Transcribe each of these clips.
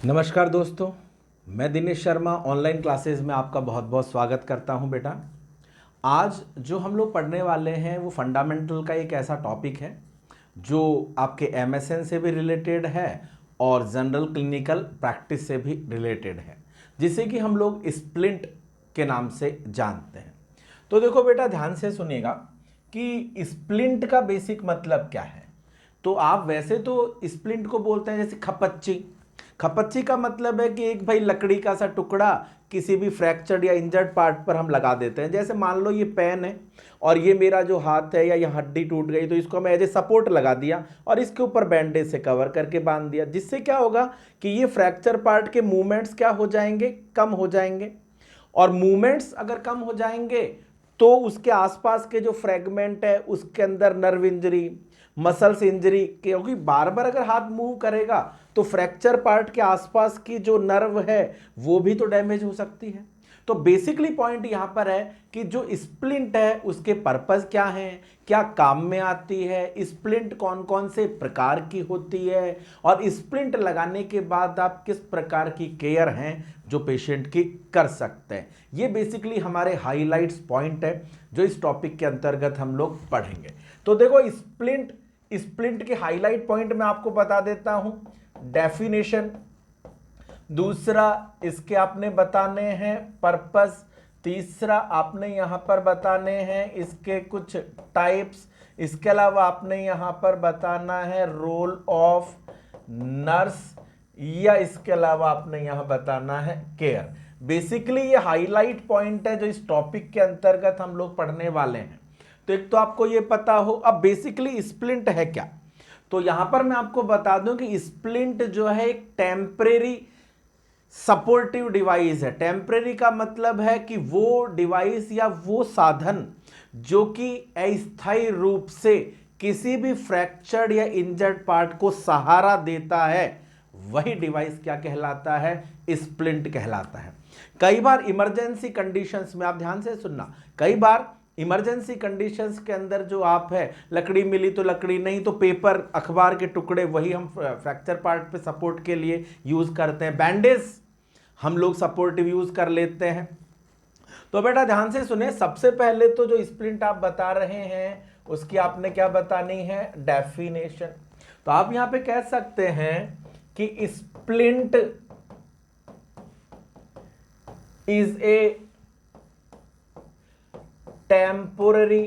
नमस्कार दोस्तों, मैं दिनेश शर्मा ऑनलाइन क्लासेस में आपका बहुत बहुत स्वागत करता हूं। बेटा, आज जो हम लोग पढ़ने वाले हैं वो फंडामेंटल का एक ऐसा टॉपिक है जो आपके एमएसएन से भी रिलेटेड है और जनरल क्लिनिकल प्रैक्टिस से भी रिलेटेड है, जिसे कि हम लोग स्प्लिंट के नाम से जानते हैं। तो देखो बेटा, ध्यान से सुनिएगा कि स्प्लिंट का बेसिक मतलब क्या है। तो आप वैसे तो स्प्लिंट को बोलते हैं जैसे खपच्ची। खपच्ची का मतलब है कि एक भाई लकड़ी का सा टुकड़ा किसी भी फ्रैक्चर्ड या इंजर्ड पार्ट पर हम लगा देते हैं। जैसे मान लो ये पेन है और ये मेरा जो हाथ है या ये हड्डी टूट गई, तो इसको मैं एज ए सपोर्ट लगा दिया और इसके ऊपर बैंडेज से कवर करके बांध दिया, जिससे क्या होगा कि ये फ्रैक्चर पार्ट के मूवमेंट्स क्या हो जाएंगे, कम हो जाएंगे। और मूवमेंट्स अगर कम हो जाएंगे तो उसके आसपास के जो फ्रेगमेंट है उसके अंदर नर्व इंजरी, मसल्स इंजरी, क्योंकि बार बार अगर हाथ मूव करेगा तो फ्रैक्चर पार्ट के आसपास की जो नर्व है वो भी तो डैमेज हो सकती है। तो बेसिकली पॉइंट यहां पर है कि जो स्प्लिंट है उसके पर्पस क्या है, क्या काम में आती है, स्प्लिंट कौन कौन से प्रकार की होती है और स्प्लिंट लगाने के बाद आप किस प्रकार की केयर हैं जो पेशेंट की कर सकते हैं। ये बेसिकली हमारे हाईलाइट्स पॉइंट है जो इस टॉपिक के अंतर्गत हम लोग पढ़ेंगे। तो देखो, स्प्लिंट के हाईलाइट पॉइंट मैं आपको बता देता हूं। डेफिनेशन, दूसरा इसके आपने बताने हैं पर्पस, तीसरा आपने यहां पर बताने हैं इसके कुछ टाइप्स, इसके अलावा आपने यहां पर बताना है रोल ऑफ नर्स, या इसके अलावा आपने यहां बताना है केयर। बेसिकली ये हाईलाइट पॉइंट है जो इस टॉपिक के अंतर्गत हम लोग पढ़ने वाले हैं। तो एक तो आपको ये पता हो। अब बेसिकली स्प्लिंट है क्या, तो यहां पर मैं आपको बता दूं कि स्प्लिंट जो है एक टेम्परेरी सपोर्टिव डिवाइस है। टेम्परेरी का मतलब है कि वो डिवाइस या वो साधन जो कि अस्थायी रूप से किसी भी फ्रैक्चर्ड या इंजर्ड पार्ट को सहारा देता है, वही डिवाइस क्या कहलाता है, स्प्लिंट कहलाता है। कई बार इमरजेंसी कंडीशंस में, आप ध्यान से सुनना, कई बार इमरजेंसी कंडीशंस के अंदर जो आप है, लकड़ी मिली तो लकड़ी, नहीं तो पेपर, अखबार के टुकड़े, वही हम फ्रैक्चर पार्ट पे सपोर्ट के लिए यूज करते हैं। बैंडेज हम लोग सपोर्टिव यूज कर लेते हैं। तो बेटा ध्यान से सुने, सबसे पहले तो जो स्प्लिंट आप बता रहे हैं उसकी आपने क्या बतानी है, डेफिनेशन। तो आप यहां पे कह सकते हैं कि splint is A temporary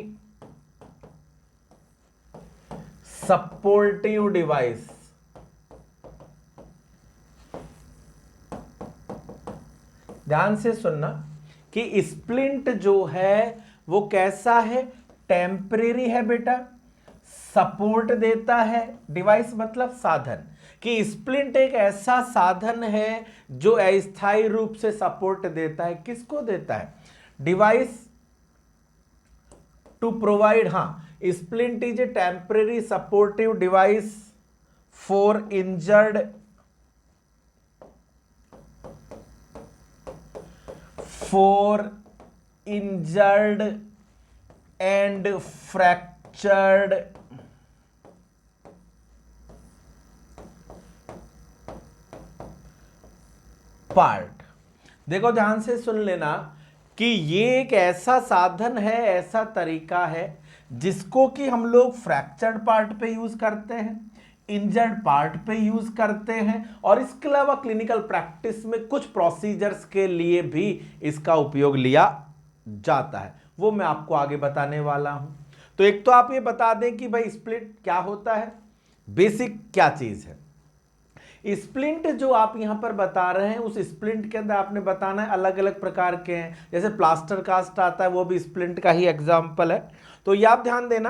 supportive device. ध्यान से सुनना कि स्प्लिंट जो है वो कैसा है, टेम्परेरी है बेटा, सपोर्ट देता है। डिवाइस मतलब साधन, कि स्प्लिंट एक ऐसा साधन है जो अस्थायी रूप से सपोर्ट देता है। किसको देता है, device to provide, splint is a temporary supportive device for injured and fractured part. देखो ध्यान से सुन लेना कि ये एक ऐसा साधन है, ऐसा तरीका है जिसको कि हम लोग फ्रैक्चर्ड पार्ट पे यूज करते हैं, इंजर्ड पार्ट पे यूज करते हैं, और इसके अलावा क्लिनिकल प्रैक्टिस में कुछ प्रोसीजर्स के लिए भी इसका उपयोग लिया जाता है। वो मैं आपको आगे बताने वाला हूं। तो एक तो आप ये बता दें कि भाई स्प्लिट क्या होता है, बेसिक क्या चीज है। स्प्लिंट जो आप यहां पर बता रहे हैं, उस स्प्लिंट के अंदर आपने बताना है अलग अलग प्रकार के हैं। जैसे प्लास्टर कास्ट आता है, वो भी स्प्लिंट का ही एग्जाम्पल है। तो ये आप ध्यान देना।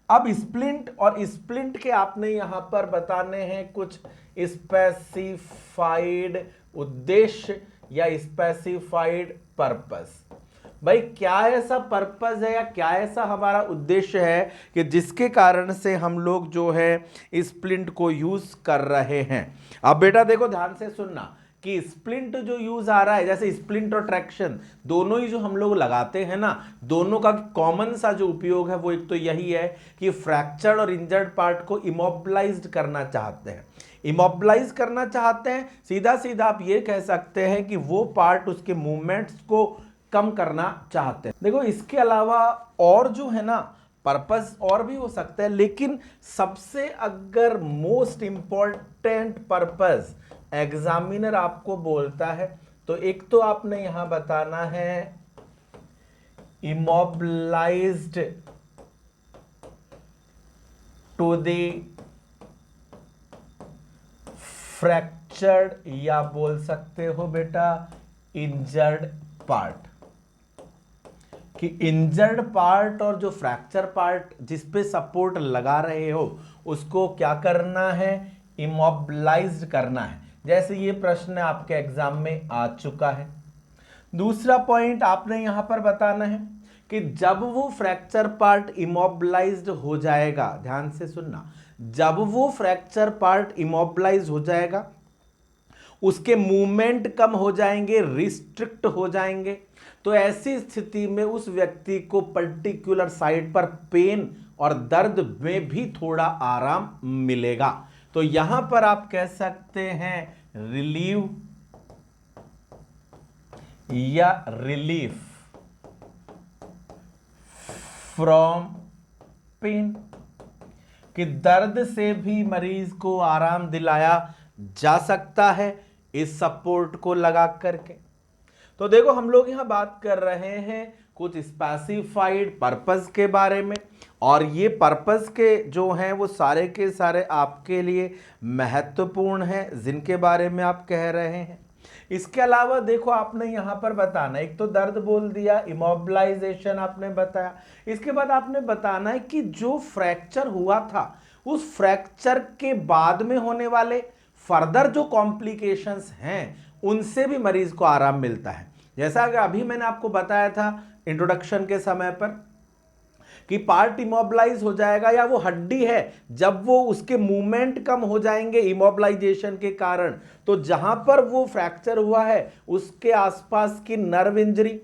अब स्प्लिंट और स्प्लिंट के आपने यहां पर बताने हैं कुछ स्पेसिफाइड उद्देश्य या स्पेसिफाइड पर्पस। भाई क्या ऐसा पर्पस है या क्या ऐसा हमारा उद्देश्य है कि जिसके कारण से हम लोग जो है स्प्लिंट को यूज कर रहे हैं। अब बेटा देखो ध्यान से सुनना कि स्प्लिंट जो यूज आ रहा है, जैसे स्प्लिंट और ट्रैक्शन दोनों ही जो हम लोग लगाते हैं ना, दोनों का कॉमन सा जो उपयोग है वो एक तो यही है कि फ्रैक्चर्ड और इंजर्ड पार्ट को इमोबिलाइज्ड करना चाहते हैं। इमोबिलाइज करना चाहते हैं, सीधा सीधा आप ये कह सकते हैं कि वो पार्ट उसके मूवमेंट्स को कम करना चाहते हैं। देखो इसके अलावा और जो है ना पर्पस और भी हो सकता है, लेकिन सबसे अगर मोस्ट इंपॉर्टेंट पर्पस एग्जामिनर आपको बोलता है तो एक तो आपने यहां बताना है इमोबिलाइज्ड टू द फ्रैक्चर्ड, या बोल सकते हो बेटा इंजर्ड पार्ट, कि इंजर्ड पार्ट और जो फ्रैक्चर पार्ट जिस पे सपोर्ट लगा रहे हो उसको क्या करना है, इमोबिलाइज्ड करना है। जैसे ये प्रश्न आपके एग्जाम में आ चुका है। दूसरा पॉइंट आपने यहां पर बताना है कि जब वो फ्रैक्चर पार्ट इमोबिलाइज्ड हो जाएगा, ध्यान से सुनना, जब वो फ्रैक्चर पार्ट इमोबिलाइज हो जाएगा, उसके मूवमेंट कम हो जाएंगे, रिस्ट्रिक्ट हो जाएंगे, तो ऐसी स्थिति में उस व्यक्ति को पर्टिकुलर साइड पर पेन और दर्द में भी थोड़ा आराम मिलेगा। तो यहां पर आप कह सकते हैं रिलीव या रिलीफ फ्रॉम पेन, कि दर्द से भी मरीज को आराम दिलाया जा सकता है इस सपोर्ट को लगा करके। तो देखो हम लोग यहां बात कर रहे हैं कुछ स्पेसिफाइड पर्पस के बारे में, और ये पर्पस के जो हैं वो सारे के सारे आपके लिए महत्वपूर्ण हैं जिनके बारे में आप कह रहे हैं। इसके अलावा देखो आपने यहां पर बताना, एक तो दर्द बोल दिया, इमोबिलाइजेशन आपने बताया, इसके बाद आपने बताना है कि जो फ्रैक्चर हुआ था उस फ्रैक्चर के बाद में होने वाले फर्दर जो कॉम्प्लिकेशंस हैं उनसे भी मरीज को आराम मिलता है। जैसा कि अभी मैंने आपको बताया था इंट्रोडक्शन के समय पर कि पार्ट इमोबिलाइज हो जाएगा, या वो हड्डी है जब वो उसके मूवमेंट कम हो जाएंगे इमोबिलाइजेशन के कारण, तो जहां पर वो फ्रैक्चर हुआ है उसके आसपास की नर्व इंजरी,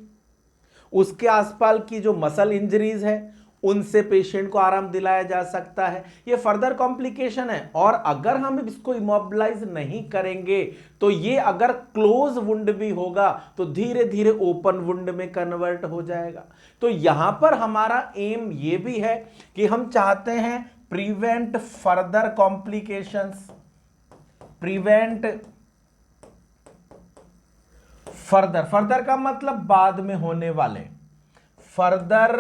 उसके आसपास की जो मसल इंजरीज है उनसे पेशेंट को आराम दिलाया जा सकता है। ये फर्दर कॉम्प्लिकेशन है, और अगर हम इसको इमोबिलाइज नहीं करेंगे तो ये अगर क्लोज वुंड भी होगा तो धीरे धीरे ओपन वुंड में कन्वर्ट हो जाएगा। तो यहां पर हमारा एम ये भी है कि हम चाहते हैं prevent further complications, prevent further का मतलब बाद में होने वाले फर्दर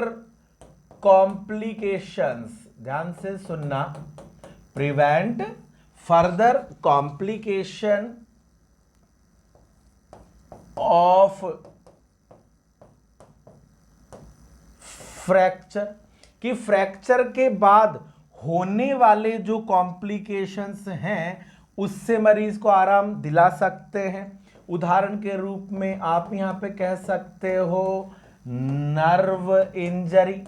कॉम्प्लिकेशंस, ध्यान से सुनना, prevent further complication of fracture, कि फ्रैक्चर के बाद होने वाले जो कॉम्प्लिकेशंस हैं उससे मरीज को आराम दिला सकते हैं। उदाहरण के रूप में आप यहां पे कह सकते हो नर्व इंजरी,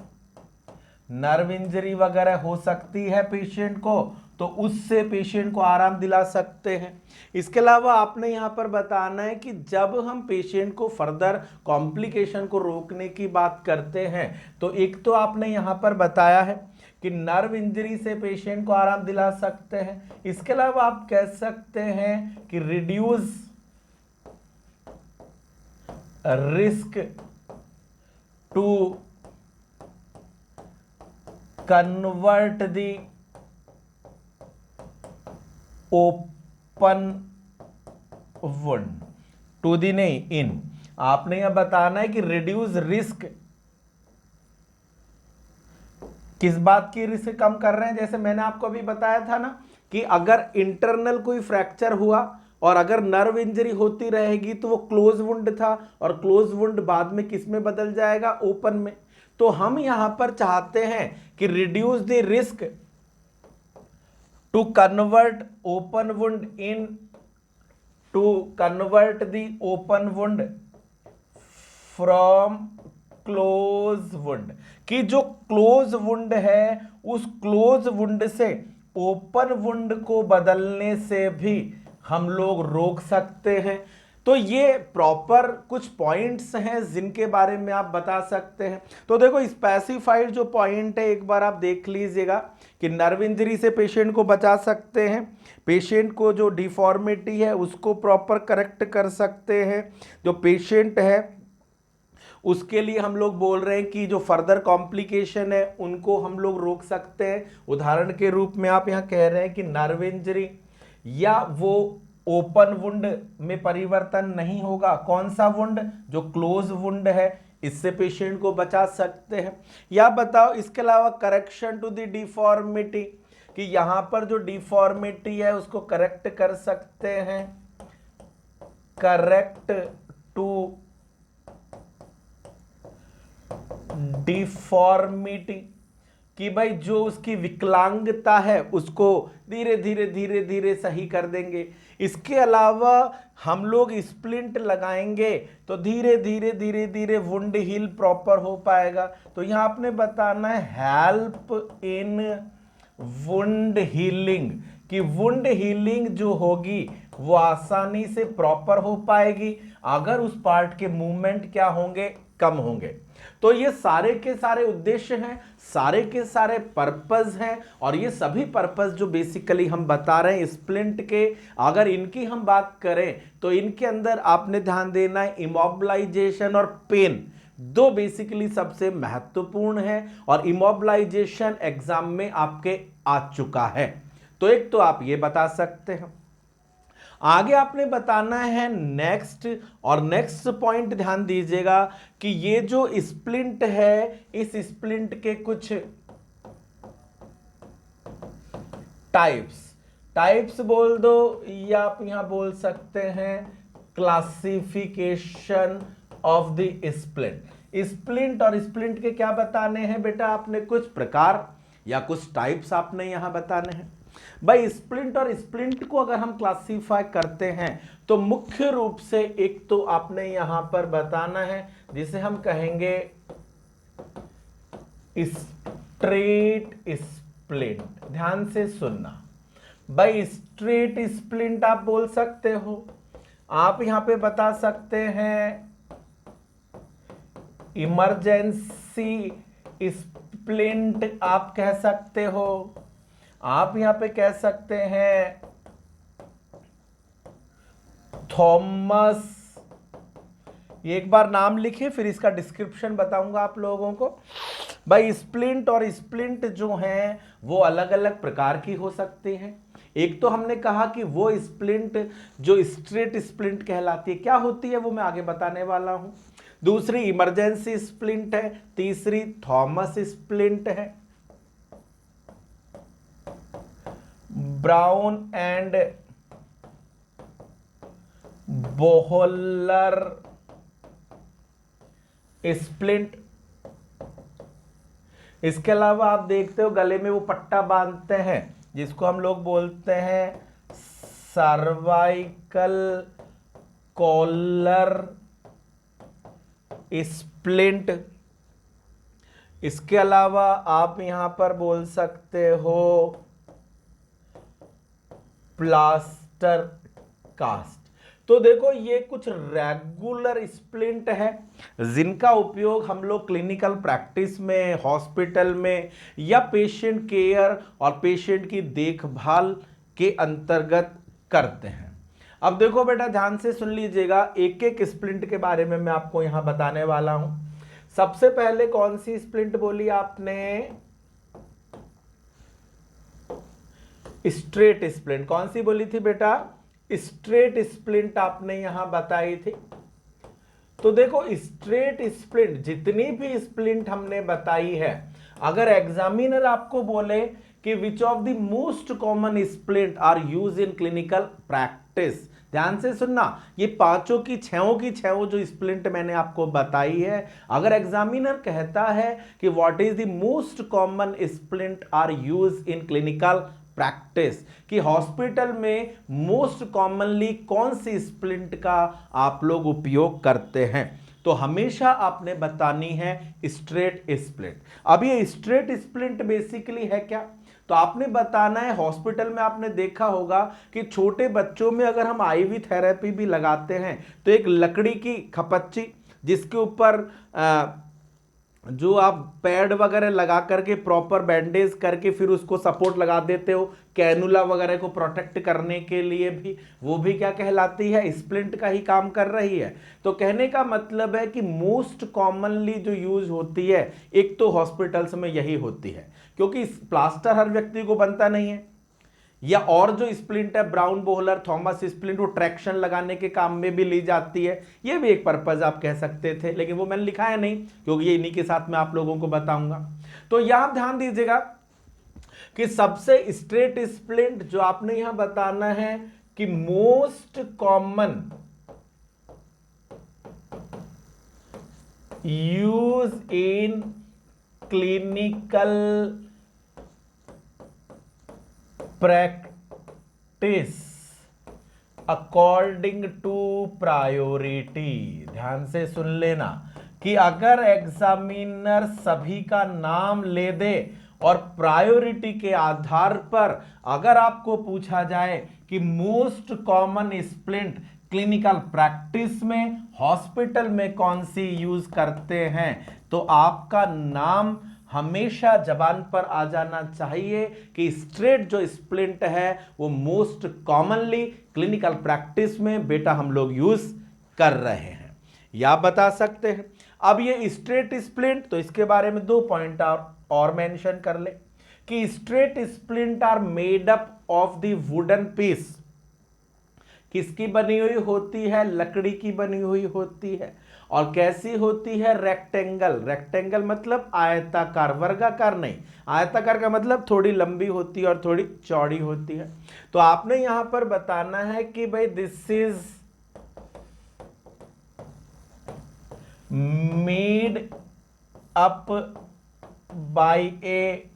नर्व इंजरी वगैरह हो सकती है पेशेंट को, तो उससे पेशेंट को आराम दिला सकते हैं। इसके अलावा आपने यहां पर बताना है कि जब हम पेशेंट को फर्दर कॉम्प्लिकेशन को रोकने की बात करते हैं तो एक तो आपने यहां पर बताया है कि नर्व इंजरी से पेशेंट को आराम दिला सकते हैं। इसके अलावा आप कह सकते हैं कि reduce risk to convert the open wound to the, नहीं इन, आपने यह बताना है कि रिड्यूस रिस्क, किस बात की रिस्क कम कर रहे हैं। जैसे मैंने आपको अभी बताया था ना कि अगर इंटरनल कोई फ्रैक्चर हुआ और अगर नर्व इंजरी होती रहेगी तो वो क्लोज वुंड था, और क्लोज वुंड बाद में किस में बदल जाएगा, ओपन में। तो हम यहां पर चाहते हैं कि reduce the risk to convert open wound in, to convert the open wound from close wound, कि जो क्लोज वुंड है उस क्लोज वुंड से ओपन वुंड को बदलने से भी हम लोग रोक सकते हैं। तो ये प्रॉपर कुछ पॉइंट्स हैं जिनके बारे में आप बता सकते हैं। तो देखो स्पेसिफाइड जो पॉइंट है एक बार आप देख लीजिएगा कि नर्व इंजरी से पेशेंट को बचा सकते हैं, पेशेंट को जो डिफॉर्मिटी है उसको प्रॉपर करेक्ट कर सकते हैं, जो पेशेंट है उसके लिए हम लोग बोल रहे हैं कि जो फर्दर कॉम्प्लिकेशन है उनको हम लोग रोक सकते हैं। उदाहरण के रूप में आप यहाँ कह रहे हैं कि नर्व इंजरी या वो ओपन वुंड में परिवर्तन नहीं होगा, कौन सा वुंड, जो क्लोज वुंड है, इससे पेशेंट को बचा सकते हैं। या बताओ इसके अलावा करेक्शन टू द डिफॉर्मिटी, कि यहां पर जो डिफॉर्मिटी है उसको करेक्ट कर सकते हैं, करेक्ट टू डिफॉर्मिटी, कि भाई जो उसकी विकलांगता है उसको धीरे धीरे धीरे धीरे सही कर देंगे। इसके अलावा हम लोग स्प्लिंट लगाएंगे तो धीरे धीरे धीरे धीरे वुंड हील प्रॉपर हो पाएगा। तो यहां आपने बताना है हेल्प इन वुंड हीलिंग, कि वुंड हीलिंग जो होगी वो आसानी से प्रॉपर हो पाएगी अगर उस पार्ट के मूवमेंट क्या होंगे, कम होंगे। तो ये सारे के सारे उद्देश्य हैं, सारे के सारे पर्पस हैं, और ये सभी पर्पस जो बेसिकली हम बता रहे हैं स्प्लिंट के, अगर इनकी हम बात करें तो इनके अंदर आपने ध्यान देना है इमोबिलाइजेशन और पेन, दो बेसिकली सबसे महत्वपूर्ण है, और इमोबिलाइजेशन एग्जाम में आपके आ चुका है। तो एक तो आप ये बता सकते हैं। आगे आपने बताना है नेक्स्ट, और नेक्स्ट पॉइंट ध्यान दीजिएगा कि ये जो स्प्लिंट है इस स्प्लिंट के कुछ टाइप्स बोल दो, या आप यहां बोल सकते हैं क्लासिफिकेशन ऑफ द स्प्लिंट और स्प्लिंट के क्या बताने हैं बेटा, आपने कुछ प्रकार या कुछ टाइप्स आपने यहां बताने हैं। भाई स्प्लिंट और स्प्लिंट को अगर हम क्लासिफाई करते हैं तो मुख्य रूप से एक तो आपने यहां पर बताना है जिसे हम कहेंगे स्ट्रेट स्प्लिंट। ध्यान से सुनना भाई, स्ट्रेट स्प्लिंट आप बोल सकते हो, आप यहां पे बता सकते हैं इमरजेंसी स्प्लिंट आप कह सकते हो, आप यहां पे कह सकते हैं थॉमस, एक बार नाम लिखिए फिर इसका डिस्क्रिप्शन बताऊंगा आप लोगों को। भाई स्प्लिंट और स्प्लिंट जो हैं वो अलग अलग प्रकार की हो सकती हैं। एक तो हमने कहा कि वो स्प्लिंट जो स्ट्रेट स्प्लिंट कहलाती है, क्या होती है वो मैं आगे बताने वाला हूं। दूसरी इमरजेंसी स्प्लिंट है, तीसरी थॉमस स्प्लिंट है, ब्राउन एंड बोहलर स्प्लिंट। इसके अलावा आप देखते हो गले में वो पट्टा बांधते हैं जिसको हम लोग बोलते हैं सर्वाइकल कॉलर स्प्लिंट। इसके अलावा आप यहां पर बोल सकते हो प्लास्टर कास्ट। तो देखो ये कुछ रेगुलर स्प्लिंट है जिनका उपयोग हम लोग क्लिनिकल प्रैक्टिस में, हॉस्पिटल में, या पेशेंट केयर और पेशेंट की देखभाल के अंतर्गत करते हैं। अब देखो बेटा ध्यान से सुन लीजिएगा, एक एक स्प्लिंट के बारे में मैं आपको यहां बताने वाला हूं। सबसे पहले कौन सी स्प्लिंट बोली आपने, स्ट्रेट स्प्लिंट। कौन सी बोली थी बेटा, स्ट्रेट स्प्लिंट आपने यहां बताई थी। तो देखो स्ट्रेट स्प्लिंट, जितनी भी स्प्लिंट हमने बताई है, अगर एग्जामिनर आपको बोले कि which of the most common splint are use in clinical practice, ध्यान से सुनना, ये पांचों की छहों जो स्प्लिंट मैंने आपको बताई है, अगर एग्जामिनर कहता है कि what is the most common splint are use in clinical practice, कि हॉस्पिटल में मोस्ट कॉमनली कौन सी स्प्लिंट का आप लोग उपयोग करते हैं, तो हमेशा आपने बतानी है स्ट्रेट स्प्लिंट। अब ये स्ट्रेट स्प्लिंट बेसिकली है क्या, तो आपने बताना है, हॉस्पिटल में आपने देखा होगा कि छोटे बच्चों में अगर हम आईवी थेरेपी भी लगाते हैं तो एक लकड़ी की खपच्ची जिसके ऊपर जो आप पैड वगैरह लगा करके प्रॉपर बैंडेज करके फिर उसको सपोर्ट लगा देते हो कैनुला वगैरह को प्रोटेक्ट करने के लिए भी, वो भी क्या कहलाती है, स्प्लिंट का ही काम कर रही है। तो कहने का मतलब है कि मोस्ट कॉमनली जो यूज होती है एक तो हॉस्पिटल्स में यही होती है, क्योंकि प्लास्टर हर व्यक्ति को बनता नहीं है, या और जो स्प्लिंट है ब्राउन बोहलर थॉमस स्प्लिंट वो ट्रैक्शन लगाने के काम में भी ली जाती है, ये भी एक पर्पज आप कह सकते थे, लेकिन वो मैंने लिखा है नहीं क्योंकि ये इन्हीं के साथ मैं आप लोगों को बताऊंगा। तो यहां ध्यान दीजिएगा कि सबसे स्ट्रेट स्प्लिंट जो आपने यहां बताना है कि most common use in clinical practice according to priority. ध्यान से सुन लेना कि अगर एग्जामिनर सभी का नाम ले दे और प्रायोरिटी के आधार पर अगर आपको पूछा जाए कि most common splint clinical practice में हॉस्पिटल में कौन सी यूज करते हैं, तो आपका नाम हमेशा जबान पर आ जाना चाहिए कि स्ट्रेट जो स्प्लिंट है वो मोस्ट कॉमनली क्लिनिकल प्रैक्टिस में बेटा हम लोग यूज कर रहे हैं, या बता सकते हैं। अब ये स्ट्रेट स्प्लिंट, तो इसके बारे में 2 पॉइंट और मेंशन कर ले कि straight splint are made up of the wooden piece. किसकी बनी हुई होती है, लकड़ी की बनी हुई होती है, और कैसी होती है, रेक्टेंगल। रेक्टेंगल मतलब आयताकार, वर्गाकार नहीं, आयताकार का मतलब थोड़ी लंबी होती है और थोड़ी चौड़ी होती है। तो आपने यहां पर बताना है कि भाई this is made up by A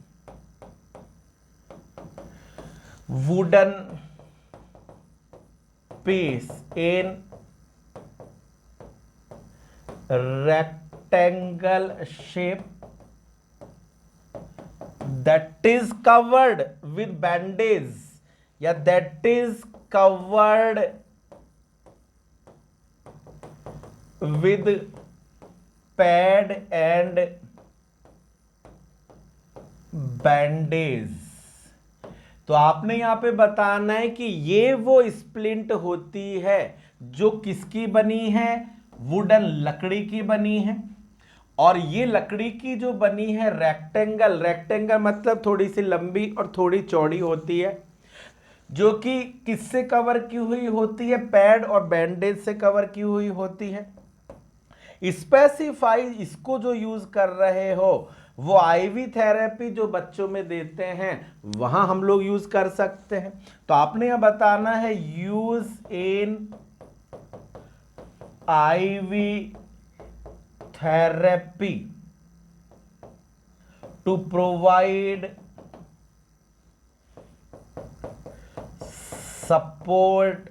wooden piece in rectangle shape that is covered with bandage या that is covered with pad and bandage। तो आपने यहां पे बताना है कि ये वो स्प्लिंट होती है जो किसकी बनी है, वुडन लकड़ी की बनी है, और ये लकड़ी की जो बनी है रेक्टेंगल, रेक्टेंगल मतलब थोड़ी सी लंबी और थोड़ी चौड़ी होती है, जो कि किससे कवर की हुई होती है, पैड और बैंडेज से कवर की हुई होती है। स्पेसिफाई इसको जो यूज कर रहे हो वो आईवी थेरेपी जो बच्चों में देते हैं वहां हम लोग यूज कर सकते हैं। तो आपने यह बताना है use in IV therapy to provide support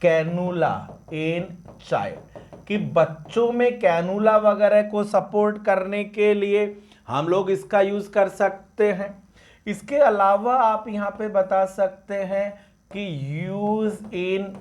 cannula in child, कि बच्चों में कैनुला वगैरह को सपोर्ट करने के लिए हम लोग इसका यूज कर सकते हैं। इसके अलावा आप यहां पे बता सकते हैं कि use in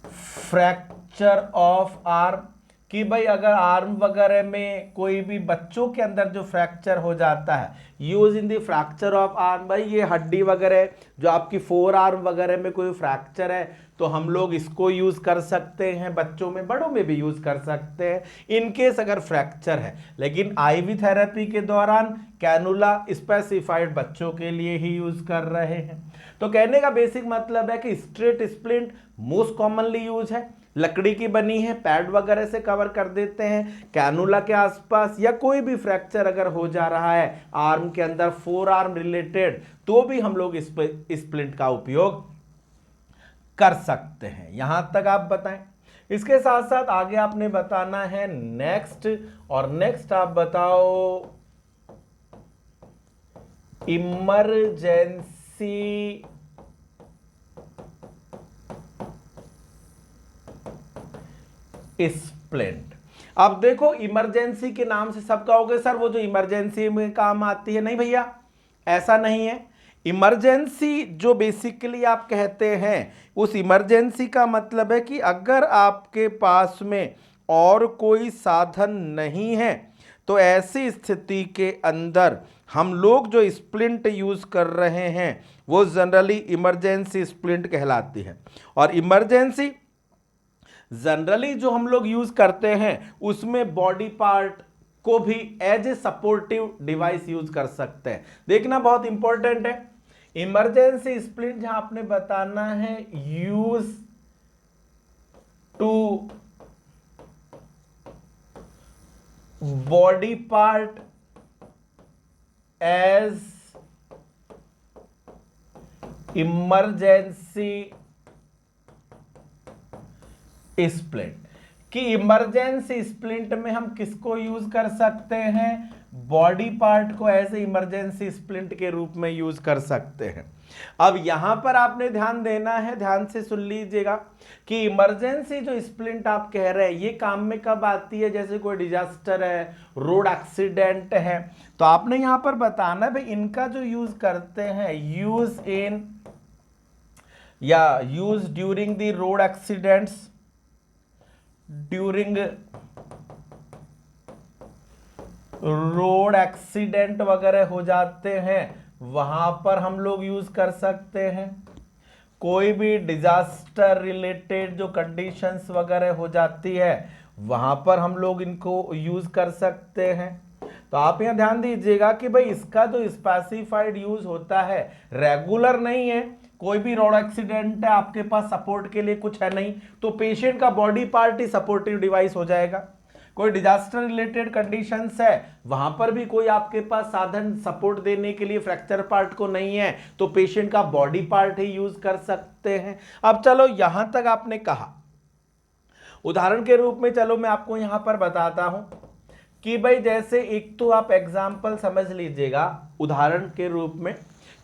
fracture of arm, कि भाई अगर आर्म वगैरह में कोई भी बच्चों के अंदर जो फ्रैक्चर हो जाता है, use in the fracture of arm, भाई ये हड्डी वगैरह जो आपकी 4 आर्म वगैरह में कोई फ्रैक्चर है तो हम लोग इसको यूज कर सकते हैं, बच्चों में बड़ों में भी यूज कर सकते हैं इनकेस अगर फ्रैक्चर है। लेकिन आईवी थेरेपी के दौरान कैनुला स्पेसिफाइड बच्चों के लिए ही यूज कर रहे हैं। तो कहने का बेसिक मतलब है कि straight splint most commonly use है, लकड़ी की बनी है, पैड वगैरह से कवर कर देते हैं, कैनुला के आसपास, या कोई भी फ्रैक्चर अगर हो जा रहा है आर्म के अंदर 4 आर्म रिलेटेड तो भी हम लोग इस स्प्लिंट का उपयोग कर सकते हैं। यहां तक आप बताएं। इसके साथ साथ आगे आपने बताना है नेक्स्ट, और नेक्स्ट आप बताओ इमरजेंसी स्प्लिंट। अब देखो इमरजेंसी के नाम से सब कहोगे सर वो जो इमरजेंसी में काम आती है, नहीं भैया ऐसा नहीं है। इमरजेंसी जो बेसिकली आप कहते हैं उस इमरजेंसी का मतलब है कि अगर आपके पास में और कोई साधन नहीं है तो ऐसी स्थिति के अंदर हम लोग जो स्प्लिंट यूज कर रहे हैं वो जनरली इमरजेंसी स्प्लिंट कहलाती है। और इमरजेंसी जनरली जो हम लोग यूज करते हैं उसमें बॉडी पार्ट को भी as a supportive device use कर सकते हैं। देखना बहुत इंपॉर्टेंट है, इमरजेंसी स्प्लिंट जहां आपने बताना है use to body part as emergency splint, कि इमरजेंसी स्प्लिंट में हम किसको यूज कर सकते हैं, बॉडी पार्ट को एज ए इमरजेंसी स्प्लिंट के रूप में यूज कर सकते हैं। अब यहां पर आपने ध्यान देना है, ध्यान से सुन लीजिएगा कि इमरजेंसी जो स्प्लिंट आप कह रहे हैं ये काम में कब आती है, जैसे कोई डिजास्टर है, रोड एक्सीडेंट है, तो आपने यहां पर बताना है भाई इनका जो यूज करते हैं यूज इन या use during the road accidents, during road accident वगैरह हो जाते हैं वहां पर हम लोग यूज कर सकते हैं। कोई भी डिजास्टर रिलेटेड जो कंडीशंस वगैरह हो जाती है वहां पर हम लोग इनको यूज कर सकते हैं। तो आप यहां ध्यान दीजिएगा कि भाई इसका जो स्पेसिफाइड यूज होता है रेगुलर नहीं है। कोई भी रोड एक्सीडेंट है, आपके पास सपोर्ट के लिए कुछ है नहीं, तो पेशेंट का बॉडी पार्ट ही सपोर्टिव डिवाइस हो जाएगा। कोई डिजास्टर रिलेटेड कंडीशंस है वहां पर भी कोई आपके पास साधन सपोर्ट देने के लिए फ्रैक्चर पार्ट को नहीं है, तो पेशेंट का बॉडी पार्ट ही यूज कर सकते हैं। अब चलो यहां तक आपने कहा, उदाहरण के रूप में चलो मैं आपको यहां पर बताता हूं कि भाई जैसे एक तो आप एग्जाम्पल समझ लीजिएगा उदाहरण के रूप में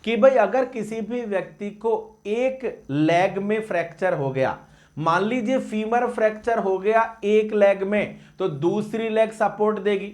कि भाई अगर किसी भी व्यक्ति को एक लेग में फ्रैक्चर हो गया, मान लीजिए फीमर फ्रैक्चर हो गया एक लेग में, तो दूसरी लेग सपोर्ट देगी,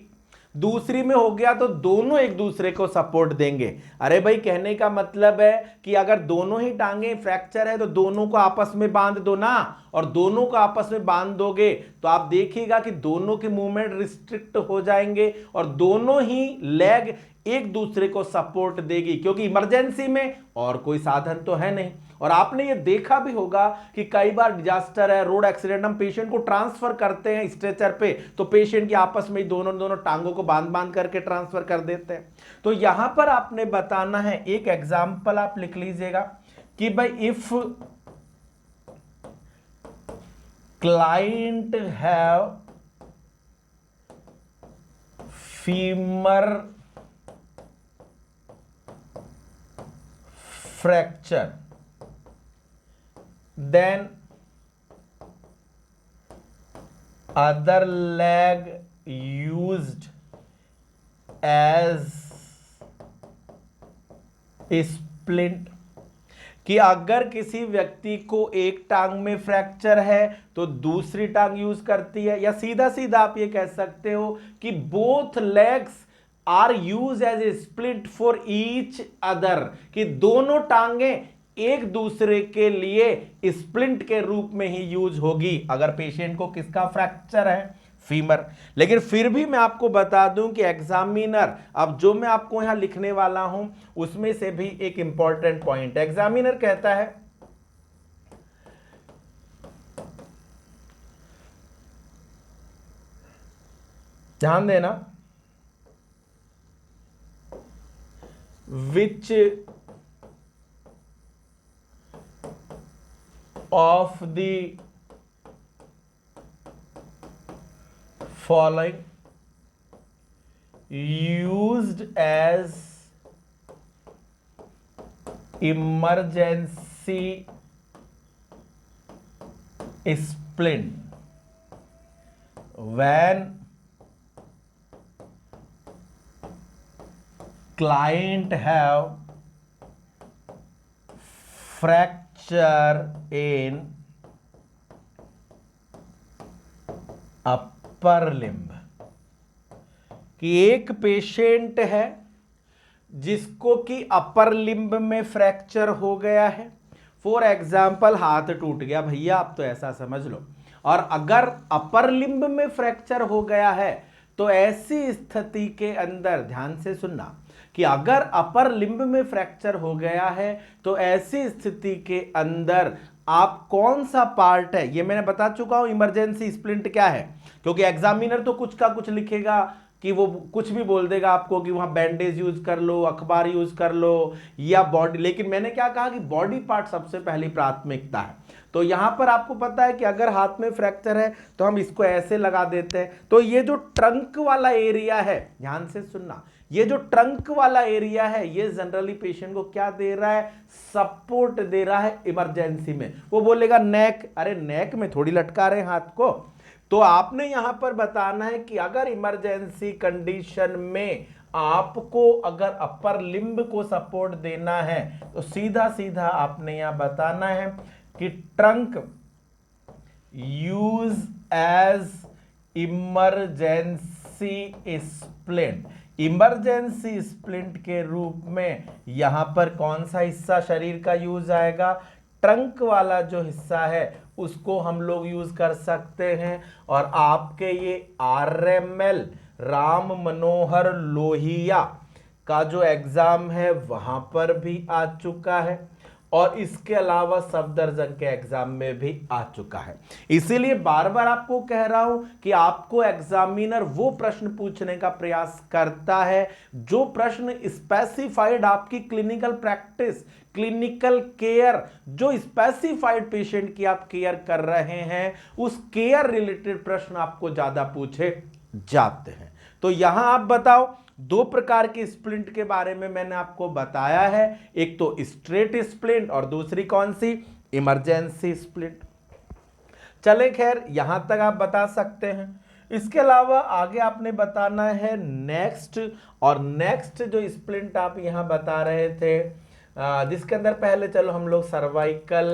दूसरी में हो गया तो दोनों एक दूसरे को सपोर्ट देंगे। अरे भाई कहने का मतलब है कि अगर दोनों ही टांगे फ्रैक्चर है तो दोनों को आपस में बांध दो ना, और दोनों को आपस में बांध दोगे तो आप देखिएगा कि दोनों के मूवमेंट रिस्ट्रिक्ट हो जाएंगे और दोनों ही लेग एक दूसरे को सपोर्ट देगी, क्योंकि इमरजेंसी में और कोई साधन तो है नहीं। और आपने ये देखा भी होगा कि कई बार डिजास्टर है, रोड एक्सीडेंट, हम पेशेंट को ट्रांसफर करते हैं स्ट्रेचर पे तो पेशेंट की आपस में दोनों दोनों टांगों को बांध बांध करके ट्रांसफर कर देते हैं। तो यहां पर आपने बताना है, एक एग्जाम्पल आप लिख लीजिएगा कि भाई if client have femur fracture, then other leg used as splint, कि अगर किसी व्यक्ति को एक टांग में फ्रैक्चर है तो दूसरी टांग यूज करती है, या सीधा सीधा आप ये कह सकते हो कि both legs are use as a split for each other, कि दोनों टांगे एक दूसरे के लिए स्प्लिंट के रूप में ही यूज होगी अगर पेशेंट को किसका फ्रैक्चर है, फीमर। लेकिन फिर भी मैं आपको बता दूं कि एग्जामिनर, अब जो मैं आपको यहां लिखने वाला हूं उसमें से भी एक इंपॉर्टेंट पॉइंट, एग्जामिनर कहता है ध्यान देना, which of the following used as emergency splint when client have fracture in upper limb, कि एक पेशेंट है जिसको कि अपर लिम्ब में फ्रैक्चर हो गया है। फॉर एग्जाम्पल हाथ टूट गया भैया, आप तो ऐसा समझ लो। और अगर अपर लिम्ब में फ्रैक्चर हो गया है तो ऐसी स्थिति के अंदर ध्यान से सुनना कि अगर अपर लिम्ब में फ्रैक्चर हो गया है तो ऐसी स्थिति के अंदर आप कौन सा पार्ट है, ये मैंने बता चुका हूं इमरजेंसी स्प्लिंट क्या है, क्योंकि एग्जामिनर तो कुछ का कुछ लिखेगा कि वो कुछ भी बोल देगा आपको कि वहां बैंडेज यूज कर लो, अखबार यूज कर लो या बॉडी, लेकिन मैंने क्या कहा कि बॉडी पार्ट सबसे पहली प्राथमिकता है। तो यहां पर आपको पता है कि अगर हाथ में फ्रैक्चर है तो हम इसको ऐसे लगा देते हैं। तो ये जो ट्रंक वाला एरिया है, ध्यान से सुनना, ये जो ट्रंक वाला एरिया है ये जनरली पेशेंट को क्या दे रहा है, सपोर्ट दे रहा है इमरजेंसी में। वो बोलेगा नेक, अरे नेक में थोड़ी लटका रहे हाथ को। तो आपने यहां पर बताना है कि अगर इमरजेंसी कंडीशन में आपको अगर अपर लिम्ब को सपोर्ट देना है तो सीधा सीधा आपने यहां बताना है कि trunk use as emergency splint. Emergency splint के रूप में यहां पर कौन सा हिस्सा शरीर का यूज आएगा, ट्रंक वाला जो हिस्सा है उसको हम लोग यूज कर सकते हैं। और आपके ये RML राम मनोहर लोहिया का जो एग्जाम है वहां पर भी आ चुका है और इसके अलावा सफदरजंग के एग्जाम में भी आ चुका है। इसीलिए बार बार आपको कह रहा हूं कि आपको एग्जामिनर वो प्रश्न पूछने का प्रयास करता है जो प्रश्न स्पेसिफाइड आपकी क्लिनिकल प्रैक्टिस, क्लिनिकल केयर, जो स्पेसिफाइड पेशेंट की आप केयर कर रहे हैं उस केयर रिलेटेड प्रश्न आपको ज्यादा पूछे जाते हैं। तो यहां आप बताओ, दो प्रकार के स्प्लिंट के बारे में मैंने आपको बताया है, एक तो स्ट्रेट स्प्लिंट और दूसरी कौन सी, इमरजेंसी स्प्लिंट। चले खैर यहां तक आप बता सकते हैं। इसके अलावा आगे आपने बताना है नेक्स्ट, और नेक्स्ट जो स्प्लिंट आप यहां बता रहे थे जिसके अंदर पहले चलो हम लोग सर्वाइकल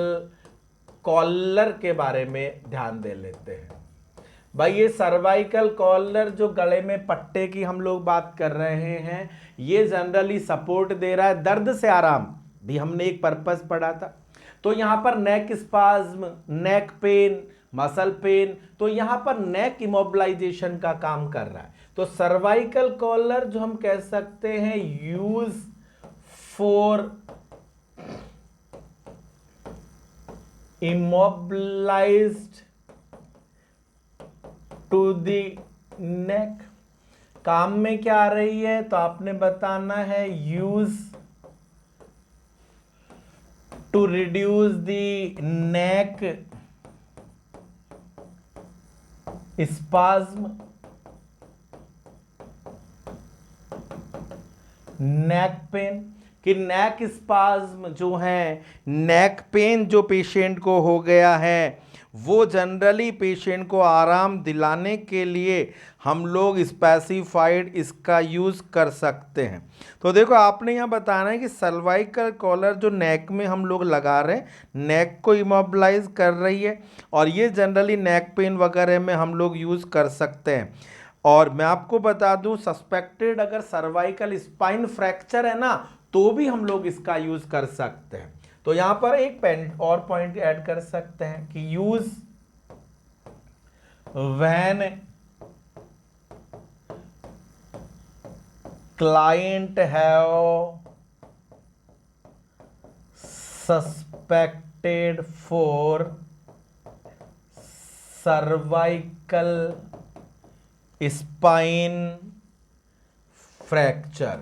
कॉलर के बारे में ध्यान दे लेते हैं। भाई ये सर्वाइकल कॉलर जो गले में पट्टे की हम लोग बात कर रहे हैं ये जनरली सपोर्ट दे रहा है दर्द से आराम, भी हमने एक पर्पस पढ़ा था। तो यहां पर neck spasm, neck pain, muscle pain, तो यहां पर नेक इमोबिलाइजेशन का काम कर रहा है। तो सर्वाइकल कॉलर जो हम कह सकते हैं use for immobilised to the neck, काम में क्या आ रही है तो आपने बताना है use to reduce the neck spasm, neck pain, कि नेक स्पाज्म जो है, नेक पेन जो पेशेंट को हो गया है वो जनरली पेशेंट को आराम दिलाने के लिए हम लोग स्पेसिफाइड इसका यूज़ कर सकते हैं। तो देखो आपने यहाँ बताना है कि सर्वाइकल कॉलर जो नेक में हम लोग लगा रहे हैं नेक को इमोबिलाइज कर रही है और ये जनरली नेक पेन वगैरह में हम लोग यूज़ कर सकते हैं। और मैं आपको बता दूं सस्पेक्टेड अगर सर्वाइकल स्पाइन फ्रैक्चर है ना तो भी हम लोग इसका यूज़ कर सकते हैं। तो यहां पर एक और पॉइंट ऐड कर सकते हैं कि use when client have suspected for cervical spine fracture,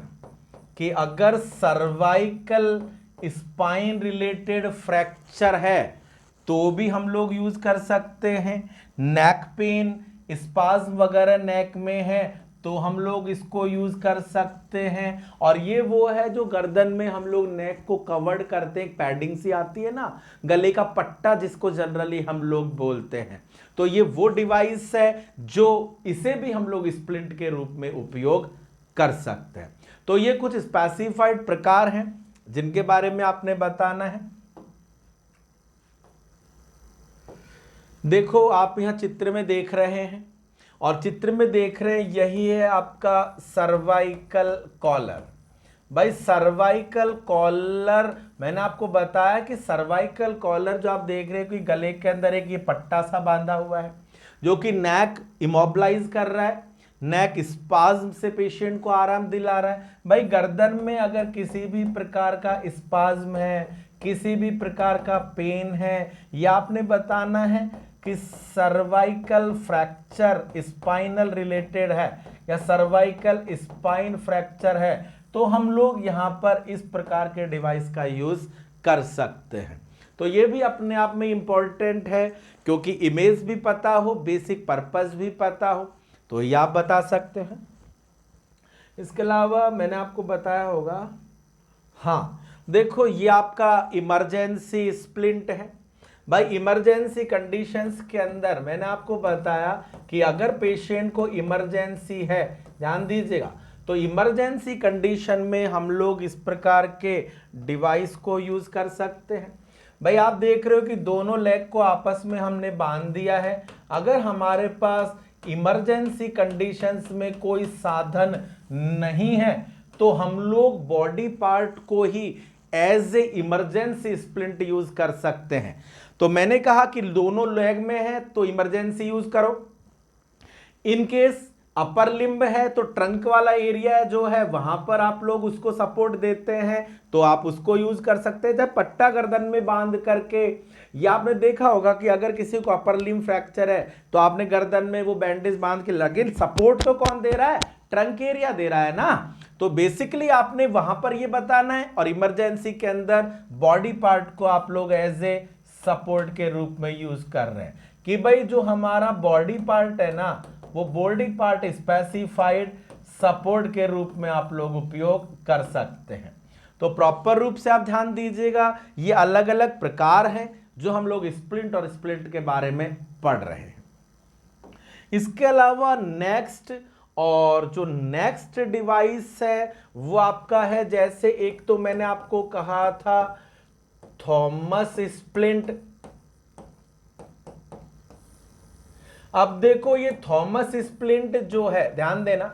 कि अगर सर्वाइकल स्पाइन रिलेटेड फ्रैक्चर है तो भी हम लोग यूज कर सकते हैं। नेक पेन, स्पाज्म वगैरह नेक में है तो हम लोग इसको यूज कर सकते हैं। और ये वो है जो गर्दन में हम लोग नेक को कवर्ड करते हैं, पैडिंग सी आती है ना, गले का पट्टा जिसको जनरली हम लोग बोलते हैं। तो ये वो डिवाइस है जो इसे भी हम लोग स्प्लिंट के रूप में उपयोग कर सकते हैं। तो ये कुछ स्पेसिफाइड प्रकार हैं जिनके बारे में आपने बताना है। देखो आप यहां चित्र में देख रहे हैं और चित्र में देख रहे हैं यही है आपका सर्वाइकल कॉलर। भाई सर्वाइकल कॉलर मैंने आपको बताया कि सर्वाइकल कॉलर जो आप देख रहे हैं कि गले के अंदर एक ये पट्टा सा बांधा हुआ है जो कि नेक इमोबिलाइज कर रहा है, नेक स्पाज्म से पेशेंट को आराम दिला रहा है। भाई गर्दन में अगर किसी भी प्रकार का स्पाज्म है, किसी भी प्रकार का पेन है, या आपने बताना है कि सर्वाइकल फ्रैक्चर स्पाइनल रिलेटेड है या सर्वाइकल स्पाइन फ्रैक्चर है, तो हम लोग यहां पर इस प्रकार के डिवाइस का यूज कर सकते हैं। तो ये भी अपने आप में इंपॉर्टेंट है क्योंकि इमेज भी पता हो, बेसिक पर्पस भी पता हो, तो ये आप बता सकते हैं। इसके अलावा मैंने आपको बताया होगा, हाँ देखो ये आपका इमरजेंसी स्प्लिंट है। भाई इमरजेंसी कंडीशंस के अंदर मैंने आपको बताया कि अगर पेशेंट को इमरजेंसी है, ध्यान दीजिएगा, तो इमरजेंसी कंडीशन में हम लोग इस प्रकार के डिवाइस को यूज कर सकते हैं। भाई आप देख रहे हो कि दोनों लेग को आपस में हमने बांध दिया है। अगर हमारे पास इमरजेंसी कंडीशंस में कोई साधन नहीं है तो हम लोग बॉडी पार्ट को ही as a emergency splint use कर सकते हैं। तो मैंने कहा कि दोनों लेग में है तो इमरजेंसी यूज करो। इन केस अपर लिम्ब है तो ट्रंक वाला एरिया जो है वहां पर आप लोग उसको सपोर्ट देते हैं तो आप उसको यूज कर सकते हैं। जब पट्टा गर्दन में बांध करके, या आपने देखा होगा कि अगर किसी को अपर लिम्ब फ्रैक्चर है तो आपने गर्दन में वो बैंडेज बांध के, लेकिन सपोर्ट तो कौन दे रहा है, ट्रंक एरिया दे रहा है ना। तो बेसिकली आपने वहां पर ये बताना है और इमरजेंसी के अंदर बॉडी पार्ट को आप लोग एज ए सपोर्ट के रूप में यूज कर रहे हैं कि भाई जो हमारा बॉडी पार्ट है ना वो बॉडी पार्ट स्पेसिफाइड सपोर्ट के रूप में आप लोग उपयोग कर सकते हैं। तो प्रॉपर रूप से आप ध्यान दीजिएगा, ये अलग अलग प्रकार हैं जो हम लोग स्प्लिंट और स्प्लिंट के बारे में पढ़ रहे हैं। इसके अलावा नेक्स्ट, और जो नेक्स्ट डिवाइस है वो आपका है, जैसे एक तो मैंने आपको कहा था थॉमस स्प्लिंट। अब देखो ये थॉमस स्प्लिंट जो है, ध्यान देना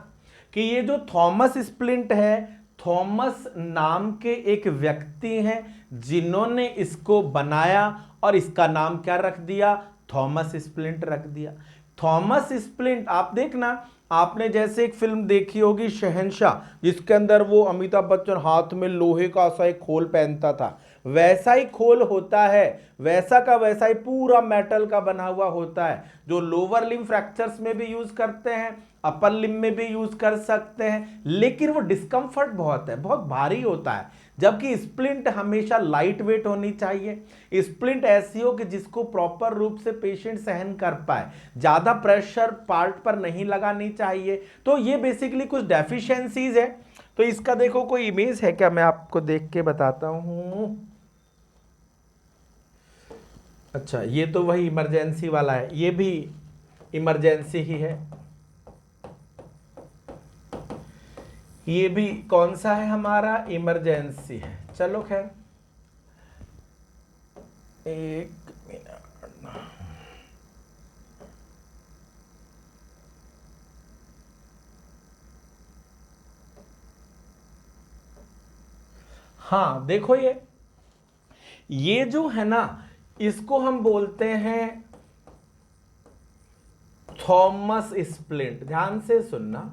कि ये जो थॉमस स्प्लिंट है, थॉमस नाम के एक व्यक्ति हैं जिन्होंने इसको बनाया और इसका नाम क्या रख दिया, थॉमस स्प्लिंट रख दिया। थॉमस स्प्लिंट आप देखना, आपने जैसे एक फिल्म देखी होगी शहंशाह, जिसके अंदर वो अमिताभ बच्चन हाथ में लोहे का सा एक खोल पहनता था, वैसा ही खोल होता है, वैसा का वैसा ही पूरा मेटल का बना हुआ होता है, जो लोअर लिम्ब फ्रैक्चर्स में भी यूज करते हैं, अपर लिम्ब में भी यूज कर सकते हैं, लेकिन वो डिस्कम्फर्ट बहुत है, बहुत भारी होता है। जबकि स्प्लिंट हमेशा लाइट वेट होनी चाहिए। स्प्लिंट ऐसी हो कि जिसको प्रॉपर रूप से पेशेंट सहन कर पाए, ज्यादा प्रेशर पार्ट पर नहीं लगानी चाहिए। तो ये बेसिकली कुछ डेफिशिएंसीज है। तो इसका देखो कोई इमेज है क्या, मैं आपको देख के बताता हूं। अच्छा ये तो वही इमरजेंसी वाला है, ये भी इमरजेंसी ही है। ये भी कौन सा है, हमारा इमरजेंसी है। चलो खैर एक मिनट, हाँ देखो ये जो है ना, इसको हम बोलते हैं थॉमस स्प्लिंट। ध्यान से सुनना,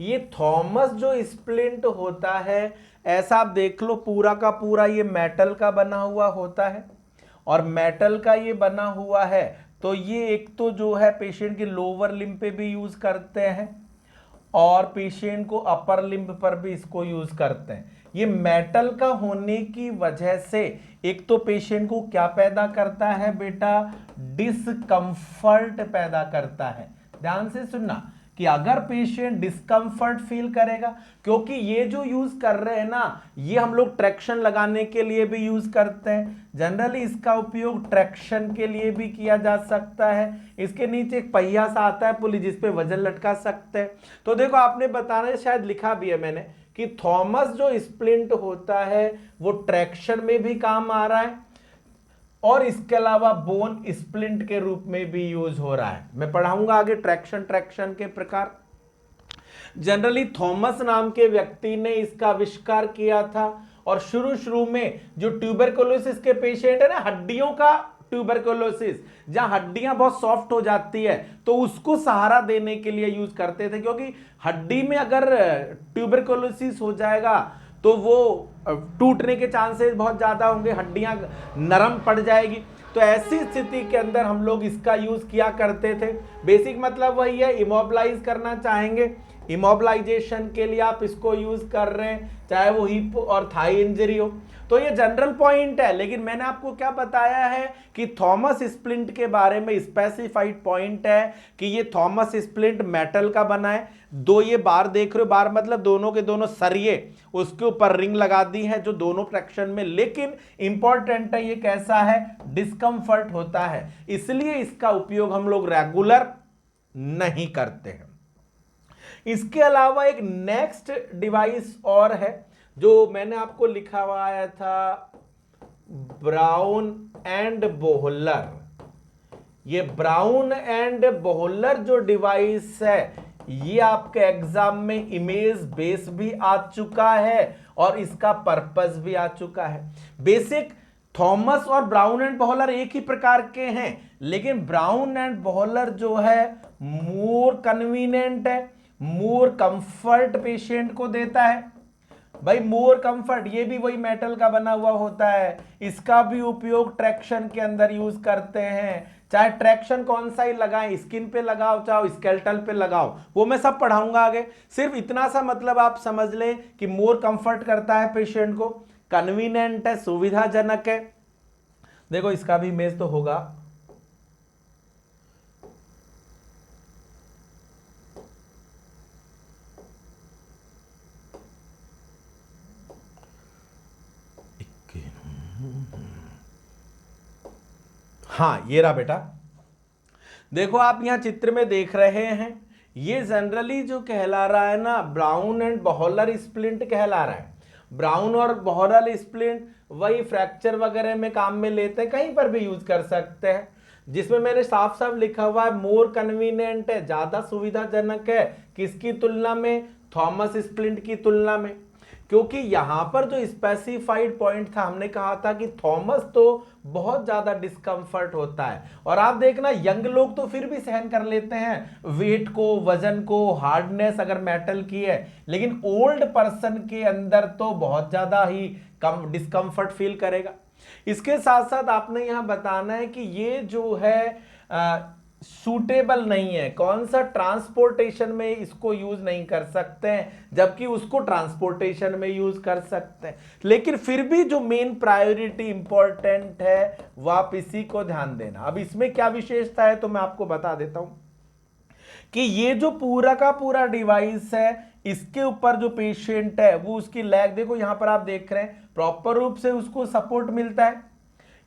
ये थॉमस जो स्प्लिंट होता है, ऐसा आप देख लो पूरा का पूरा ये मेटल का बना हुआ होता है, और मेटल का ये बना हुआ है तो ये एक तो जो है पेशेंट के लोअर लिम्ब पे भी यूज करते हैं और पेशेंट को अपर लिम्ब पर भी इसको यूज करते हैं। ये मेटल का होने की वजह से एक तो पेशेंट को क्या पैदा करता है बेटा, डिस्कंफर्ट पैदा करता है। ध्यान से सुनना कि अगर पेशेंट डिस्कंफर्ट फील करेगा, क्योंकि ये जो यूज कर रहे हैं ना, ये हम लोग ट्रैक्शन लगाने के लिए भी यूज करते हैं। जनरली इसका उपयोग ट्रैक्शन के लिए भी किया जा सकता है। इसके नीचे एक पहिया सा आता है पुली, जिस पे वजन लटका सकते हैं। तो देखो आपने बताना है, शायद लिखा भी है मैंने, कि थॉमस जो स्प्लिंट होता है वो ट्रैक्शन में भी काम आ रहा है, और इसके अलावा बोन स्प्लिंट के रूप में भी यूज हो रहा है। मैं पढ़ाऊंगा आगे ट्रैक्शन के प्रकार। जनरली थॉमस नाम के व्यक्ति ने इसका आविष्कार किया था और शुरू में जो ट्यूबरकुलोसिस के पेशेंट है ना, हड्डियों का ट्यूबरकुलोसिस, जहां हड्डियां बहुत सॉफ्ट हो जाती है, तो उसको सहारा देने के लिए यूज करते थे, क्योंकि हड्डी में अगर ट्यूबरकुलोसिस हो जाएगा तो वो टूटने के चांसेस बहुत ज्यादा होंगे, हड्डियां नरम पड़ जाएगी। तो ऐसी स्थिति के अंदर हम लोग इसका यूज किया करते थे। बेसिक मतलब वही है, इमोबिलाइज करना चाहेंगे, इमोबिलाइजेशन के लिए आप इसको यूज कर रहे हैं, चाहे वो हिप और थाई इंजरी हो। तो ये जनरल पॉइंट है, लेकिन मैंने आपको क्या बताया है कि थॉमस स्प्लिंट के बारे में स्पेसिफाइड पॉइंट है कि ये थॉमस स्प्लिंट मेटल का बना है। दो ये बार देख रहे हो, बार मतलब दोनों के दोनों सरिये, उसके ऊपर रिंग लगा दी है जो दोनों ट्रैक्शन में, लेकिन इंपॉर्टेंट है ये कैसा है, डिस्कंफर्ट होता है, इसलिए इसका उपयोग हम लोग रेगुलर नहीं करते हैं। इसके अलावा एक नेक्स्ट डिवाइस और है जो मैंने आपको लिखा हुआ आया था, ब्राउन एंड बोहलर। ये ब्राउन एंड बोहलर जो डिवाइस है, ये आपके एग्जाम में इमेज बेस भी आ चुका है और इसका पर्पस भी आ चुका है। बेसिक थॉमस और ब्राउन एंड बोहलर एक ही प्रकार के हैं, लेकिन ब्राउन एंड बोहलर जो है मोर कन्वीनियंट है, मोर कंफर्ट पेशेंट को देता है। भाई मोर कंफर्ट, ये भी वही मेटल का बना हुआ होता है, इसका भी उपयोग ट्रैक्शन के अंदर यूज करते हैं। चाहे ट्रैक्शन कौन सा ही लगाएं, स्किन पे लगाओ चाहे स्केलेटल पे लगाओ, वो मैं सब पढ़ाऊंगा आगे। सिर्फ इतना सा मतलब आप समझ लें कि मोर कंफर्ट करता है पेशेंट को, कन्वीनियंट है, सुविधाजनक है। देखो इसका भी इमेज तो होगा, हाँ ये रहा बेटा। देखो आप यहां चित्र में देख रहे हैं, ये जनरली जो कहला रहा है ना, ब्राउन एंड बोहलर स्प्लिंट कहला रहा है। ब्राउन और बोहलर स्प्लिंट वही फ्रैक्चर वगैरह में काम में लेते हैं, कहीं पर भी यूज कर सकते हैं। जिसमें मैंने साफ साफ लिखा हुआ है मोर कन्वीनियंट है, ज्यादा सुविधाजनक है, किसकी तुलना में, थॉमस स्प्लिंट की तुलना में। क्योंकि यहां पर जो स्पेसिफाइड पॉइंट था, हमने कहा था कि थॉमस तो बहुत ज्यादा डिस्कंफर्ट होता है, और आप देखना यंग लोग तो फिर भी सहन कर लेते हैं वेट को, वजन को, हार्डनेस अगर मेटल की है, लेकिन ओल्ड पर्सन के अंदर तो बहुत ज्यादा ही कम डिस्कंफर्ट फील करेगा। इसके साथ साथ आपने यहां बताना है कि ये जो है सूटेबल नहीं है, कौन सा ट्रांसपोर्टेशन में इसको यूज नहीं कर सकते हैं, जबकि उसको ट्रांसपोर्टेशन में यूज कर सकते हैं। लेकिन फिर भी जो मेन प्रायोरिटी इंपॉर्टेंट है वह आप इसी को ध्यान देना। अब इसमें क्या विशेषता है तो मैं आपको बता देता हूं कि ये जो पूरा का पूरा डिवाइस है, इसके ऊपर जो पेशेंट है वो उसकी लेग, देखो यहां पर आप देख रहे हैं प्रॉपर रूप से उसको सपोर्ट मिलता है।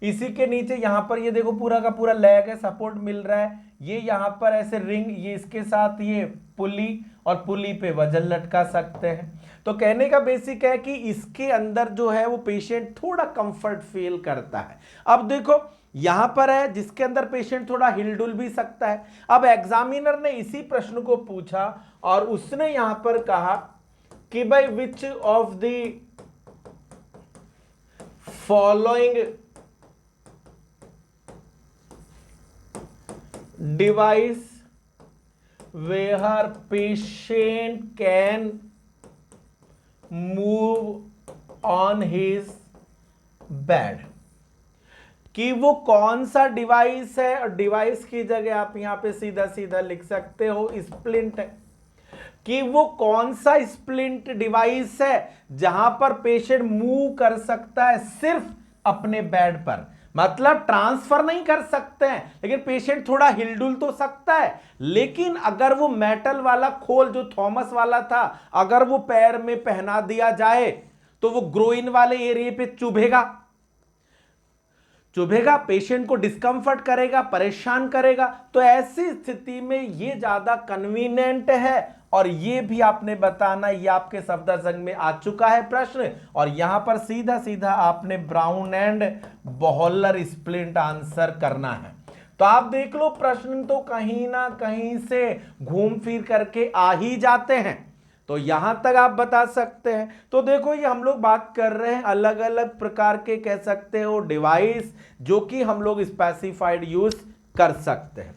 इसी के नीचे यहां पर ये देखो पूरा का पूरा लेग है, सपोर्ट मिल रहा है। ये यहां पर ऐसे रिंग, ये इसके साथ ये पुली, और पुली पे वजन लटका सकते हैं। तो कहने का बेसिक है कि इसके अंदर जो है वो पेशेंट थोड़ा कंफर्ट फील करता है। अब देखो यहां पर है जिसके अंदर पेशेंट थोड़ा हिलडुल भी सकता है। अब एग्जामिनर ने इसी प्रश्न को पूछा और उसने यहां पर कहा कि भाई विच of the following device where patient can move on his bed, कि वो कौन सा डिवाइस है, और डिवाइस की जगह आप यहां पे सीधा सीधा लिख सकते हो स्प्लिंट है, कि वो कौन सा स्प्लिंट डिवाइस है जहां पर पेशेंट मूव कर सकता है सिर्फ अपने बेड पर, मतलब ट्रांसफर नहीं कर सकते हैं, लेकिन पेशेंट थोड़ा हिलडुल तो सकता है। लेकिन अगर वो मेटल वाला खोल जो थॉमस वाला था, अगर वो पैर में पहना दिया जाए तो वो ग्रोइन वाले एरिया पे चुभेगा, पेशेंट को डिस्कंफर्ट करेगा, परेशान करेगा। तो ऐसी स्थिति में ये ज्यादा कन्वीनियंट है और ये भी आपने बताना, ये आपके सफदरजंग में आ चुका है प्रश्न। और यहां पर सीधा सीधा आपने ब्राउन एंड बॉहलर स्प्लिंट आंसर करना है। तो आप देख लो प्रश्न तो कहीं ना कहीं से घूम फिर करके आ ही जाते हैं, तो यहां तक आप बता सकते हैं। तो देखो ये हम लोग बात कर रहे हैं अलग अलग प्रकार के, कह सकते हो डिवाइस, जो कि हम लोग स्पेसिफाइड यूज कर सकते हैं।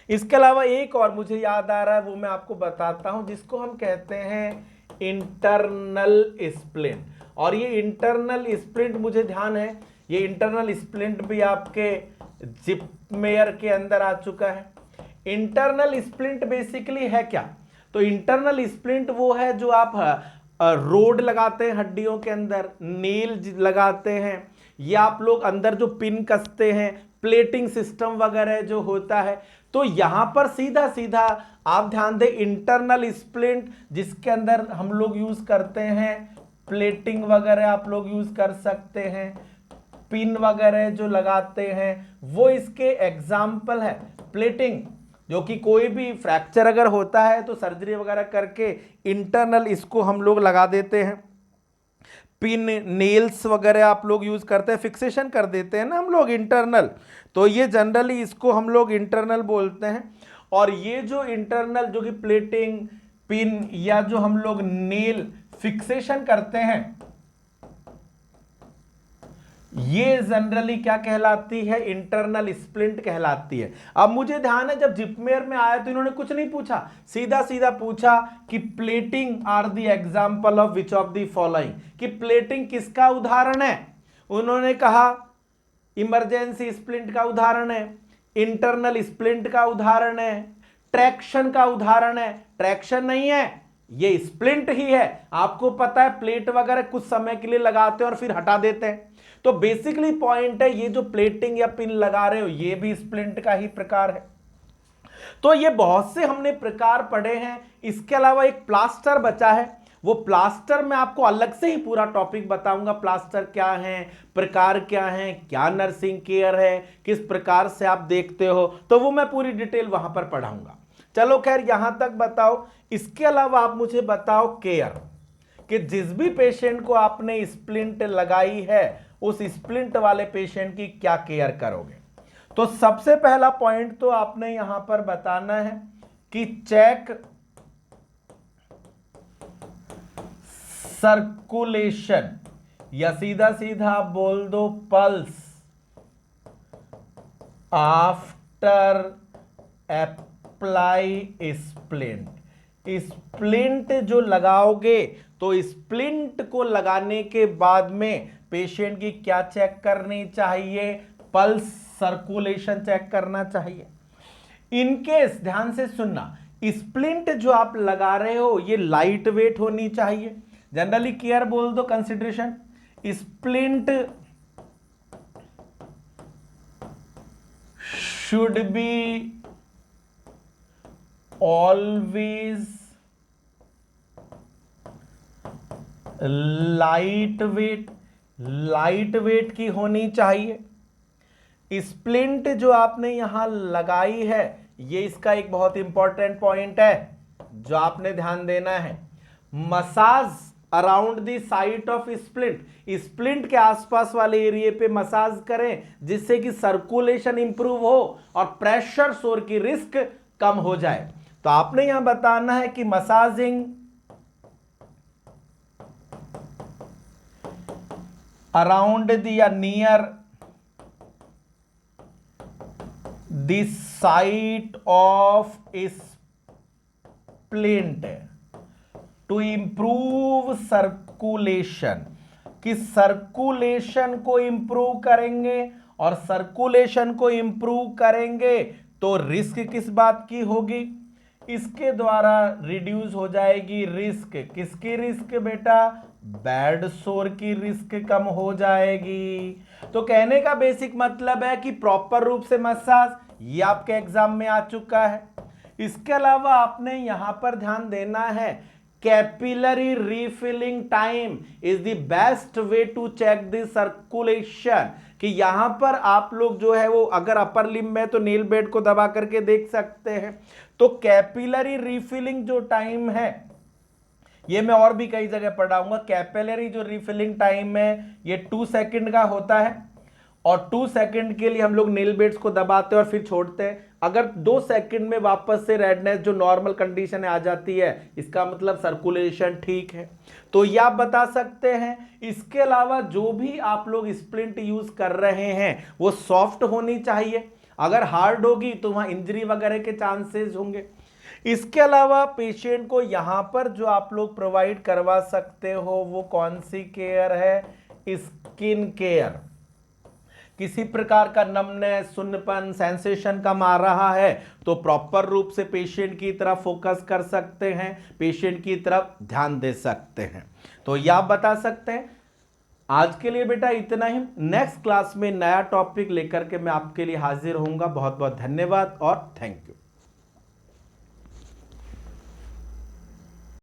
इसके अलावा एक और मुझे याद आ रहा है, वो मैं आपको बताता हूं, जिसको हम कहते हैं इंटरनल स्प्लिंट। और ये इंटरनल स्प्लिंट मुझे ध्यान है, ये इंटरनल स्प्लिंट भी आपके जिपमेयर के अंदर आ चुका है। इंटरनल स्प्लिंट बेसिकली है क्या? तो इंटरनल स्प्लिंट वो है जो आप रोड लगाते हैं हड्डियों के अंदर, नील लगाते हैं, या आप लोग अंदर जो पिन कसते हैं, प्लेटिंग सिस्टम वगैरह जो होता है। तो यहां पर सीधा सीधा आप ध्यान दें, इंटरनल स्प्लिंट जिसके अंदर हम लोग यूज करते हैं, प्लेटिंग वगैरह आप लोग यूज कर सकते हैं, पिन वगैरह जो लगाते हैं, वो इसके एग्जाम्पल है। प्लेटिंग जो कि कोई भी फ्रैक्चर अगर होता है तो सर्जरी वगैरह करके इंटरनल इसको हम लोग लगा देते हैं। पिन, नेल्स वगैरह आप लोग यूज करते हैं, फिक्सेशन कर देते हैं ना हम लोग इंटरनल, तो ये जनरली इसको हम लोग इंटरनल बोलते हैं। और ये जो इंटरनल जो कि प्लेटिंग, पिन या जो हम लोग नेल फिक्सेशन करते हैं, ये जनरली क्या कहलाती है? इंटरनल स्प्लिंट कहलाती है। अब मुझे ध्यान है जब जिपमेयर में आया तो इन्होंने कुछ नहीं पूछा, सीधा सीधा पूछा कि plating are the example of which of the following, कि प्लेटिंग किसका उदाहरण है? उन्होंने कहा इमरजेंसी स्प्लिंट का उदाहरण है, इंटरनल स्प्लिंट का उदाहरण है, ट्रैक्शन का उदाहरण है। ट्रैक्शन नहीं है, ये स्प्लिंट ही है। आपको पता है प्लेट वगैरह कुछ समय के लिए लगाते हैं और फिर हटा देते हैं। तो बेसिकली पॉइंट है, ये जो प्लेटिंग या पिन लगा रहे हो ये भी स्प्लिंट का ही प्रकार है। तो ये बहुत से हमने प्रकार पढ़े हैं। इसके अलावा एक प्लास्टर बचा है, वो प्लास्टर में आपको अलग से ही पूरा टॉपिक बताऊंगा, प्लास्टर क्या है, प्रकार क्या है, क्या नर्सिंग केयर है, किस प्रकार से आप देखते हो, तो वो मैं पूरी डिटेल वहां पर पढ़ाऊंगा। चलो खैर यहां तक बताओ। इसके अलावा आप मुझे बताओ केयर, कि जिस भी पेशेंट को आपने स्प्लिंट लगाई है उस स्प्लिंट वाले पेशेंट की क्या केयर करोगे। तो सबसे पहला पॉइंट तो आपने यहां पर बताना है कि चेक सर्कुलेशन, या सीधा सीधा आप बोल दो pulse after apply splint. Splint जो लगाओगे तो स्प्लिंट को लगाने के बाद में पेशेंट की क्या चेक करनी चाहिए? पल्स सर्कुलेशन चेक करना चाहिए। इनकेस ध्यान से सुनना, स्प्लिंट जो आप लगा रहे हो ये लाइट वेट होनी चाहिए। जनरली केयर बोल दो, consideration splint should be always light weight, light weight की होनी चाहिए। स्प्लिंट जो आपने यहां लगाई है, ये इसका एक बहुत इंपॉर्टेंट पॉइंट है जो आपने ध्यान देना है। Massage around the site of splint, splint के आसपास वाले एरिया पे मसाज करें जिससे कि सर्कुलेशन इंप्रूव हो और प्रेशर सोर की रिस्क कम हो जाए। तो आपने यहां बताना है कि मसाजिंग अराउंड द या near the site of splint to improve circulation, कि सर्कुलेशन को इंप्रूव करेंगे, और सर्कुलेशन को इंप्रूव करेंगे तो रिस्क किस बात की होगी? इसके द्वारा रिड्यूस हो जाएगी रिस्क, किसकी रिस्क बेटा? बैड सोर की रिस्क कम हो जाएगी। तो कहने का बेसिक मतलब है कि प्रॉपर रूप से मसाज, ये आपके एग्जाम में आ चुका है। इसके अलावा आपने यहां पर ध्यान देना है, capillary refilling time is the best way to check the circulation, कि यहां पर आप लोग जो है वो अगर अपर लिम्ब में तो नील बेड को दबा करके देख सकते हैं। तो तो कैपिलरी रिफिलिंग जो टाइम है, ये मैं और भी कई जगह पढ़ाऊंगा, कैपिलरी जो रिफिलिंग टाइम है ये 2 सेकंड का होता है, और 2 सेकंड के लिए हम लोग नील बेड्स को दबाते हैं और फिर छोड़ते हैं। अगर 2 सेकंड में वापस से रेडनेस जो नॉर्मल कंडीशन है आ जाती है, इसका मतलब सर्कुलेशन ठीक है। तो ये आप बता सकते हैं। इसके अलावा जो भी आप लोग स्प्लिंट यूज कर रहे हैं वो सॉफ्ट होनी चाहिए, अगर हार्ड होगी तो वहां इंजरी वगैरह के चांसेस होंगे। इसके अलावा पेशेंट को यहां पर जो आप लोग प्रोवाइड करवा सकते हो वो कौन सी केयर है, स्किन केयर। किसी प्रकार का नमनेस, सुन्नपन, सेंसेशन कम आ रहा है तो प्रॉपर रूप से पेशेंट की तरफ फोकस कर सकते हैं, पेशेंट की तरफ ध्यान दे सकते हैं। तो यह आप बता सकते हैं। आज के लिए बेटा इतना ही। नेक्स्ट क्लास में नया टॉपिक लेकर के मैं आपके लिए हाजिर होऊंगा। बहुत बहुत धन्यवाद और थैंक यू।